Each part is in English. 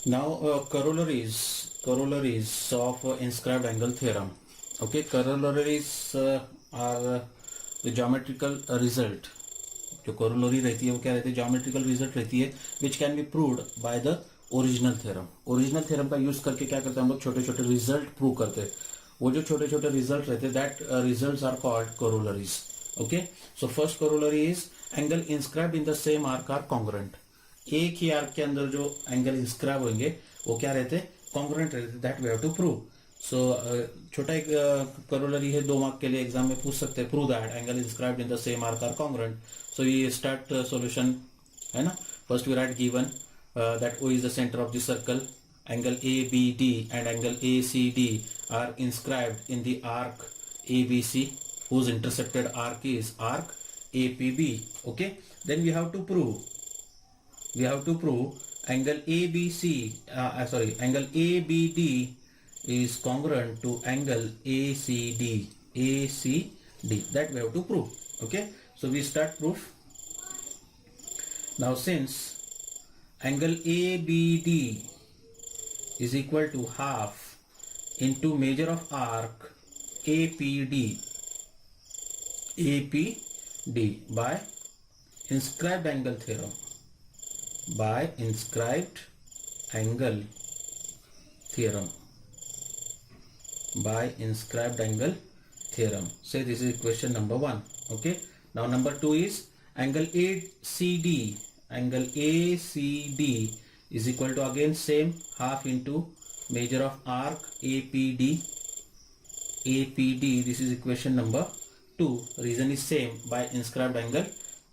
Now corollaries of inscribed angle theorem. Okay, corollaries are the geometrical result. जो corollary रहती है वो क्या रहती है, geometrical result रहती है which can be proved by the original theorem. Original theorem का यूज करके क्या करते हैं हम लोग, छोटे छोटे रिजल्ट प्रूव करते हैं. वो जो छोटे छोटे रिजल्ट रहते हैं that results are called corollaries. Okay, so first corollary is angle inscribed in the same arc are congruent. एक ही आर्क के अंदर जो एंगल इंस्क्राइब होंगे वो क्या रहते हैं, कॉन्ग्रुएंट रहते. That we have to prove. So छोटा एक करोलरी है, 2 मार्क के लिए एग्जाम में पूछ सकते हैं. Prove that angle inscribed in the same arc are congruent. So ये स्टार्ट सॉल्यूशन है ना. First we write given that O is the centre of the circle. Angle A B D and angle A C D are inscribed in the arc A B C whose intercepted arc is arc APB. Okay, then we have to prove angle ABC angle ABD is congruent to angle ACD. That we have to prove. Okay, so we start proof. Now since angle ABD is equal to half into measure of arc APD by inscribed angle theorem. By inscribed angle theorem. Say this is equation number 1. Okay, now number 2 is angle ACD. Angle ACD is equal to again same half into measure of arc APD. This is equation number 2. Reason is same, by inscribed angle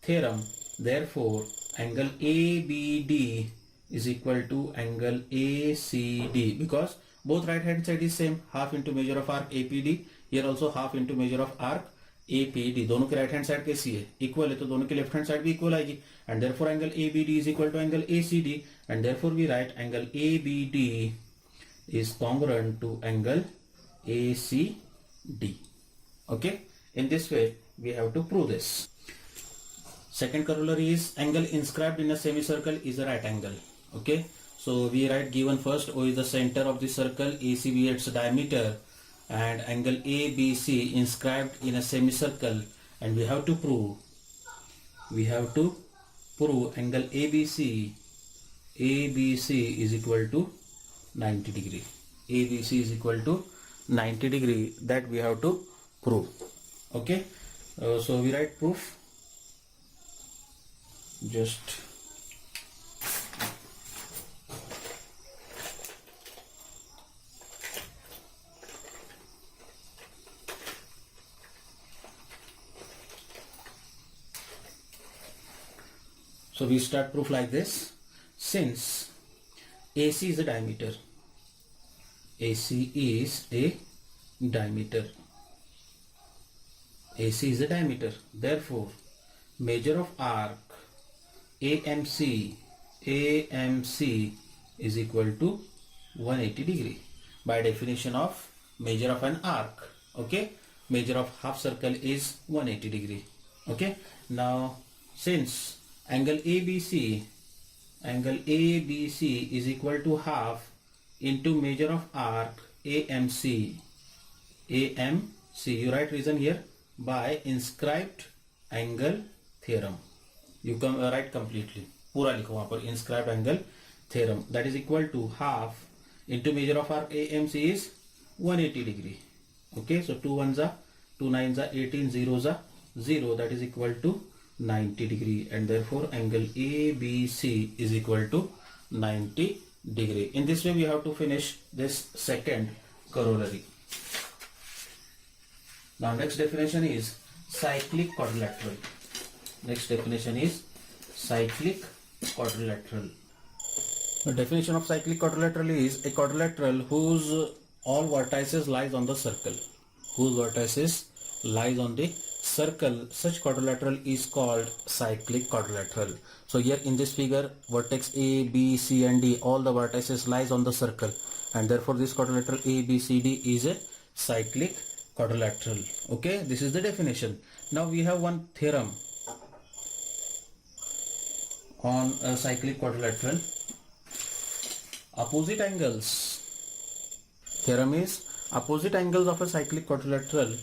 theorem. Therefore angle ABD is equal to angle ACD because both right hand side is same, half into measure of arc APD. Here also half into measure of arc APD. दोनों के right hand side कैसी है, equal है, तो दोनों के left hand side भी equal आएगी. And therefore angle ABD is equal to angle ACD. And therefore we write angle ABD is congruent to angle ACD. Okay, in this way we have to prove this. Second corollary is angle inscribed in a semicircle is a right angle. Okay, so we write given first O is the center of the circle, AC be its diameter, and angle ABC inscribed in a semicircle, and we have to prove angle ABC is equal to 90 degree. ABC is equal to 90 degree. That we have to prove. Okay, so we write proof. Just so we start proof like this. Since AC is a diameter, therefore measure of arc AMC is equal to 180 degree by definition of measure of an arc. Okay, measure of half circle is 180 degree. Okay, now since angle ABC is equal to half into measure of arc AMC, you write reason here, by inscribed angle theorem. You can write completely, पूरा लिखो वहाँ पर, inscribed angle theorem, that is equal to half into measure of arc AMC is 180 degree. Okay, so 2 1s are 2 9s are 18, 0s are 0, that is equal to 90 degree, and therefore angle ABC is equal to 90 degree. In this way we have to finish this second corollary. Now next definition is cyclic quadrilateral. The definition of cyclic quadrilateral is a quadrilateral whose all vertices lies on the circle. Such quadrilateral is called cyclic quadrilateral. So here in this figure, vertex A, B, C and D, all the vertices lies on the circle, and therefore this quadrilateral ABCD is a cyclic quadrilateral. Okay, this is the definition. Now we have one theorem on a cyclic quadrilateral. opposite angles. Theorem is opposite angles of a cyclic quadrilateral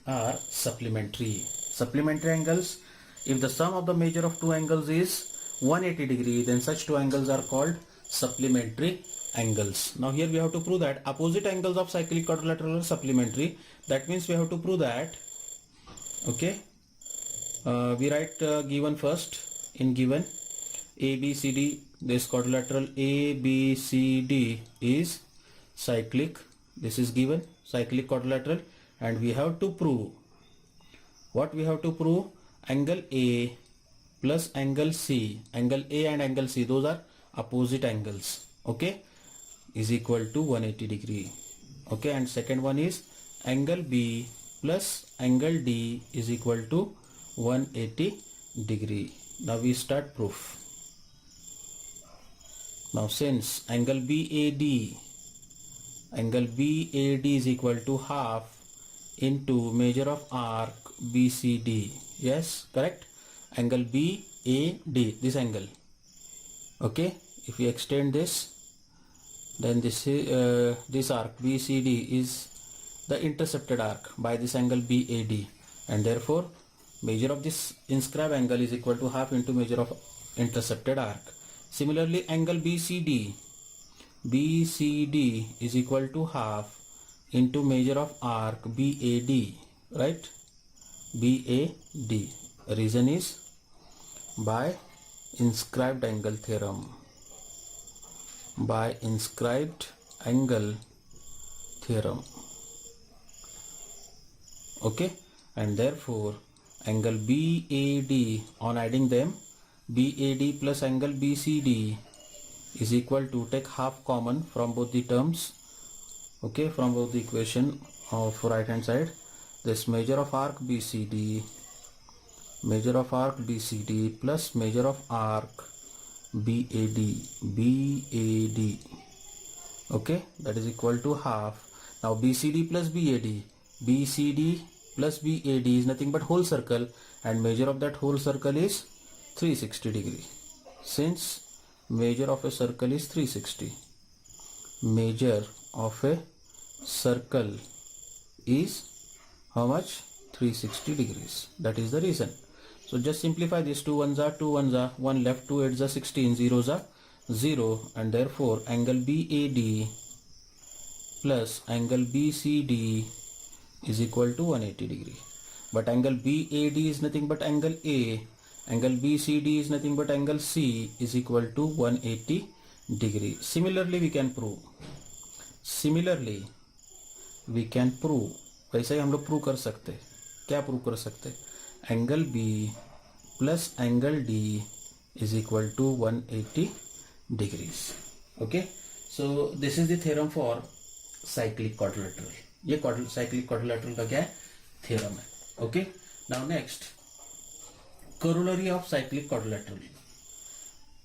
are supplementary. Supplementary angles, if the sum of the measure of two angles is 180 degree, then such two angles are called supplementary angles. Now here we have to prove that opposite angles of cyclic quadrilateral are supplementary. That means we have to prove that, okay, we write given first. In given ABCD, this quadrilateral ABCD is cyclic. This is given cyclic quadrilateral, and we have to prove what we have to prove. Angle A plus angle C, angle A and angle C, those are opposite angles, okay, is equal to 180 degree, okay. And second one is angle B plus angle D is equal to 180 degree. Now we start proof. Now since angle BAD is equal to half into measure of arc BCD, yes, correct, angle BAD, this angle, okay, if we extend this, then this is this arc BCD is the intercepted arc by this angle BAD, and therefore measure of this inscribed angle is equal to half into measure of intercepted arc. Similarly, angle BCD is equal to half into measure of arc BAD, right, BAD. Reason is by inscribed angle theorem, by inscribed angle theorem, okay. And therefore angle BAD, on adding them, BAD plus angle BCD is equal to, take half common from both the terms, okay, from both the equation of right hand side, this measure of arc BCD plus measure of arc BAD, okay, that is equal to half. Now BCD plus BAD is nothing but whole circle, and measure of that whole circle is 360 degree. Since measure of a circle is 360, measure of a circle is how much? 360 degrees. That is the reason. So just simplify this. 2 ones are 2 ones are 1 left, 2 8s are 16, zeros are 0, and therefore angle BAD plus angle BCD is equal to 180 degree. But angle BAD is nothing but angle A, angle BCD is nothing but angle C, is equal to 180 degree. Similarly we can prove, वैसे ही हम लोग prove कर सकते हैं. क्या prove कर सकते हैं? Angle B plus angle D is equal to 180 degrees. Okay, so this is the theorem for cyclic quadrilateral. ये cyclic quadrilateral का क्या है? theorem है. Okay, now next, corollary of cyclic quadrilateral.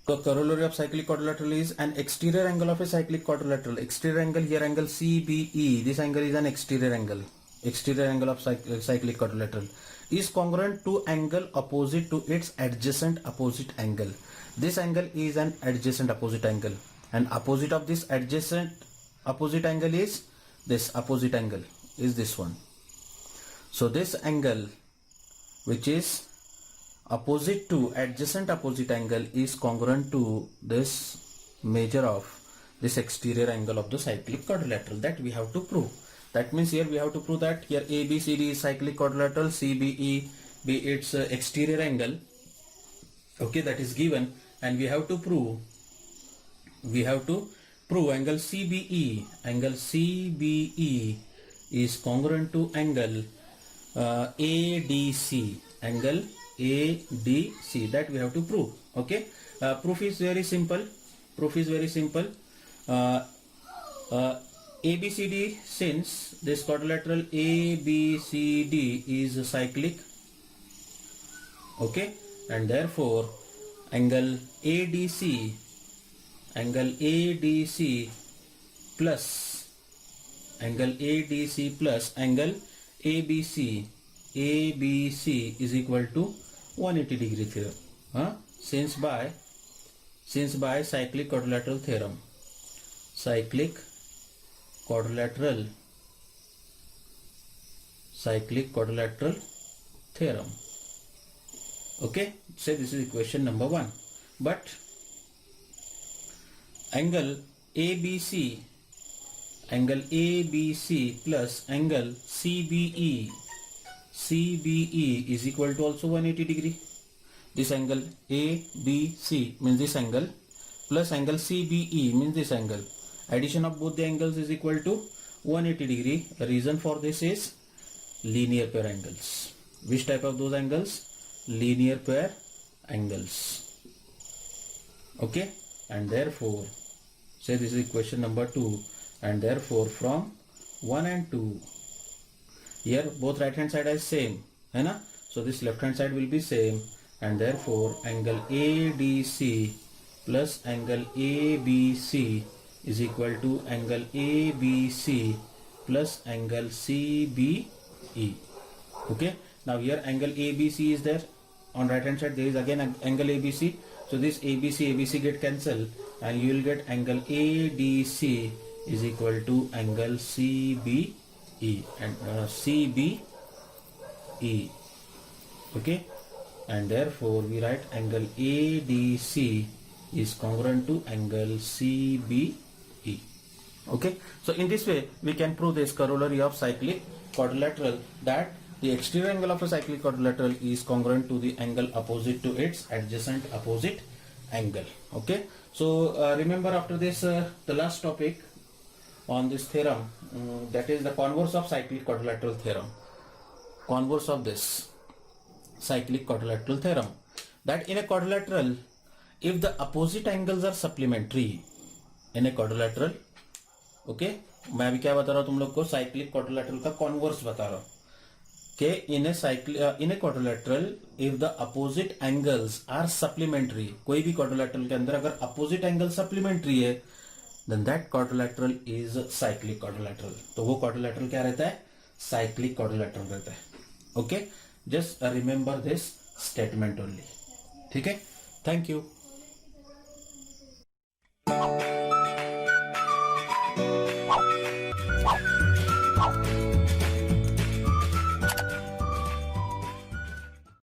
The corollary of cyclic quadrilateral is an exterior angle of a cyclic quadrilateral. Exterior angle here, angle CBE. This angle is an exterior angle. Exterior angle of cyclic quadrilateral is congruent to angle opposite to its adjacent opposite angle. This angle is an adjacent opposite angle, and opposite of this adjacent opposite angle is this opposite angle is this one. So this angle, which is opposite to adjacent opposite angle, is congruent to this measure of this exterior angle of the cyclic quadrilateral. That we have to prove. That means here we have to prove that here ABCD is cyclic quadrilateral, CBE be its exterior angle, okay, that is given, and we have to prove angle CBE is congruent to angle ADC, angle ADC, that we have to prove. Okay, proof is very simple. ABCD, since this quadrilateral ABCD is cyclic, okay, and therefore angle ADC plus angle ABC is equal to 180 degree theorem. Since by cyclic quadrilateral theorem. cyclic quadrilateral theorem. Okay, say this is equation number 1. But angle ABC plus angle CBE is equal to also 180 degree. This angle ABC means this angle plus angle CBE means this angle. Addition of both the angles is equal to 180 degree. The reason for this is linear pair angles. Which type of those angles? Linear pair angles. Okay, and therefore say this is equation number 2, and therefore from 1 and 2, here both right hand side is same, है ना? So this left hand side will be same, and therefore angle ADC plus angle ABC is equal to angle ABC plus angle CBE. Okay, now here angle ABC is there, on right hand side there is again angle ABC, so this ABC get cancelled, and you will get angle ADC is equal to angle CBE and CBE. Okay, and therefore we write angle ADC is congruent to angle CBE. Okay, so in this way we can prove this corollary of cyclic quadrilateral, that the exterior angle of a cyclic quadrilateral is congruent to the angle opposite to its adjacent opposite angle. Okay, so remember after this the last topic on this theorem, that is the converse of cyclic quadrilateral theorem. Converse of this cyclic quadrilateral theorem, that in a quadrilateral, if the opposite angles are supplementary in a quadrilateral, okay, मैं अभी क्या बता रहा हूँ तुम लोग को, cyclic quadrilateral का कॉन्वर्स बता रहा हूँ कि in a quadrilateral if the opposite angles are supplementary, कोई भी क्वाड्रिलेटरल के अंदर अगर अपोजिट एंगल सप्लीमेंट्री है, then that quadrilateral is cyclic quadrilateral. तो वो क्वाड्रिलेटरल क्या रहता है? साइक्लिक क्वाड्रिलेटरल रहता है. Okay, just remember this statement only. ठीक है, थैंक यू.